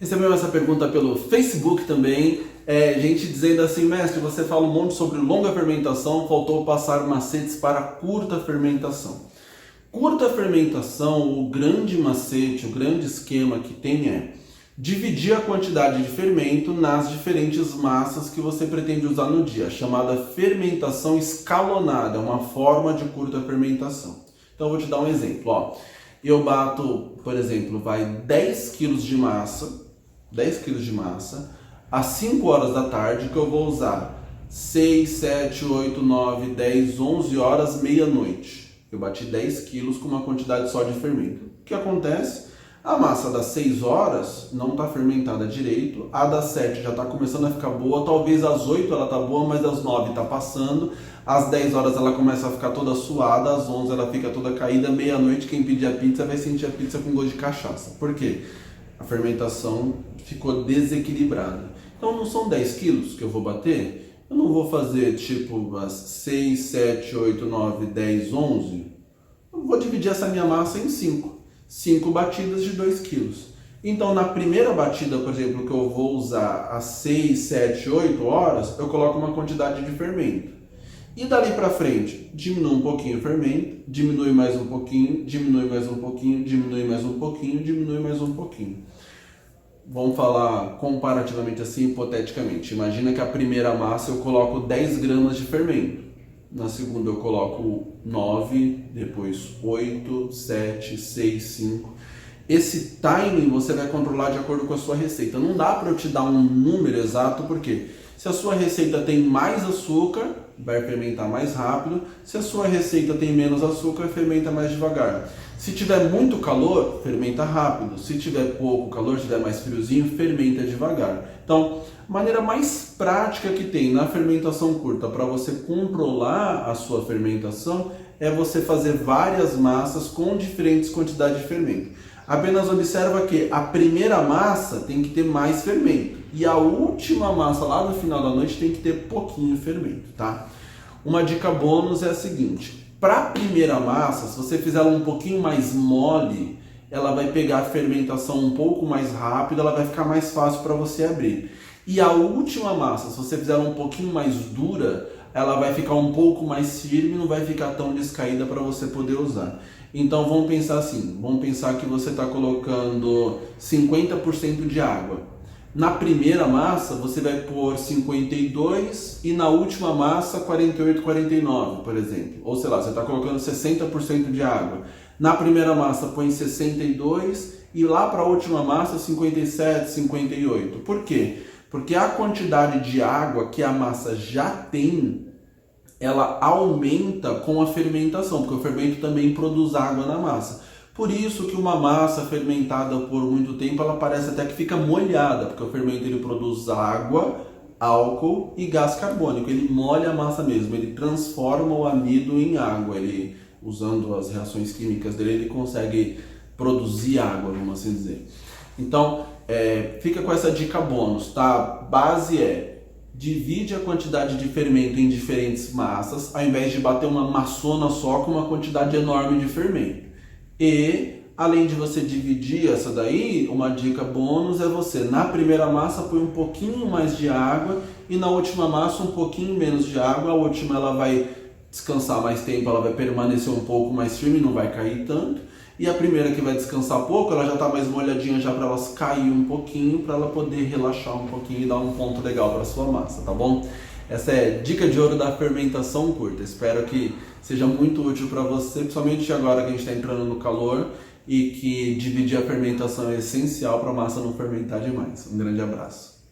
Recebemos essa pergunta pelo Facebook também, gente dizendo assim: mestre, você fala um monte sobre longa fermentação, faltou passar macetes para curta fermentação. Curta fermentação, o grande macete, o grande esquema que tem é dividir a quantidade de fermento nas diferentes massas que você pretende usar no dia, chamada fermentação escalonada, é uma forma de curta fermentação. Então eu vou te dar um exemplo, ó. Eu bato, por exemplo, 10 kg de massa, às 5 horas da tarde, que eu vou usar 6, 7, 8, 9, 10, 11 horas, meia-noite. Eu bati 10 quilos com uma quantidade só de fermento. O que acontece? A massa das 6 horas não está fermentada direito, a das 7 já está começando a ficar boa, talvez às 8 ela está boa, mas às 9 está passando, às 10 horas ela começa a ficar toda suada, às 11 ela fica toda caída, meia-noite quem pedir a pizza vai sentir a pizza com gosto de cachaça. Por quê? A fermentação ficou desequilibrada. Então não são 10 quilos que eu vou bater, eu não vou fazer tipo as 6, 7, 8, 9, 10, 11, eu vou dividir essa minha massa em 5 batidas de 2 quilos. Então na primeira batida, por exemplo, que eu vou usar às 6, 7, 8 horas, eu coloco uma quantidade de fermento. E dali para frente, diminui um pouquinho o fermento, diminui mais um pouquinho, diminui mais um pouquinho, diminui mais um pouquinho, diminui mais um pouquinho. Vamos falar comparativamente assim, hipoteticamente. Imagina que a primeira massa eu coloco 10 gramas de fermento. Na segunda eu coloco 9, depois 8, 7, 6, 5. Esse timing você vai controlar de acordo com a sua receita. Não dá para eu te dar um número exato, porque se a sua receita tem mais açúcar, vai fermentar mais rápido. Se a sua receita tem menos açúcar, fermenta mais devagar. Se tiver muito calor, fermenta rápido. Se tiver pouco calor, se tiver mais friozinho, fermenta devagar. Então, a maneira mais prática que tem na fermentação curta para você controlar a sua fermentação é você fazer várias massas com diferentes quantidades de fermento. Apenas observa que a primeira massa tem que ter mais fermento e a última massa lá no final da noite tem que ter pouquinho fermento, tá? Uma dica bônus é a seguinte: para a primeira massa, se você fizer ela um pouquinho mais mole, ela vai pegar a fermentação um pouco mais rápido, ela vai ficar mais fácil para você abrir. E a última massa, se você fizer ela um pouquinho mais dura, ela vai ficar um pouco mais firme, não vai ficar tão descaída para você poder usar. Então vamos pensar assim, vamos pensar que você está colocando 50% de água. Na primeira massa você vai pôr 52 e na última massa 48, 49, por exemplo. Ou sei lá, você está colocando 60% de água. Na primeira massa põe 62 e lá para a última massa 57, 58. Por quê? Porque a quantidade de água que a massa já tem, ela aumenta com a fermentação, porque o fermento também produz água na massa. Por isso que uma massa fermentada por muito tempo, ela parece até que fica molhada, porque o fermento ele produz água, álcool e gás carbônico. Ele molha a massa mesmo, ele transforma o amido em água. Ele, usando as reações químicas dele, ele consegue produzir água, vamos assim dizer. Então, fica com essa dica bônus, tá? Base divide a quantidade de fermento em diferentes massas, ao invés de bater uma maçona só com uma quantidade enorme de fermento. E, além de você dividir essa daí, uma dica bônus é você, na primeira massa, põe um pouquinho mais de água e na última massa um pouquinho menos de água. A última ela vai descansar mais tempo, ela vai permanecer um pouco mais firme, não vai cair tanto. E a primeira que vai descansar pouco, ela já está mais molhadinha já para elas cair um pouquinho, para ela poder relaxar um pouquinho e dar um ponto legal para sua massa, tá bom? Essa é a dica de ouro da fermentação curta. Espero que seja muito útil para você, principalmente agora que a gente está entrando no calor e que dividir a fermentação é essencial para a massa não fermentar demais. Um grande abraço.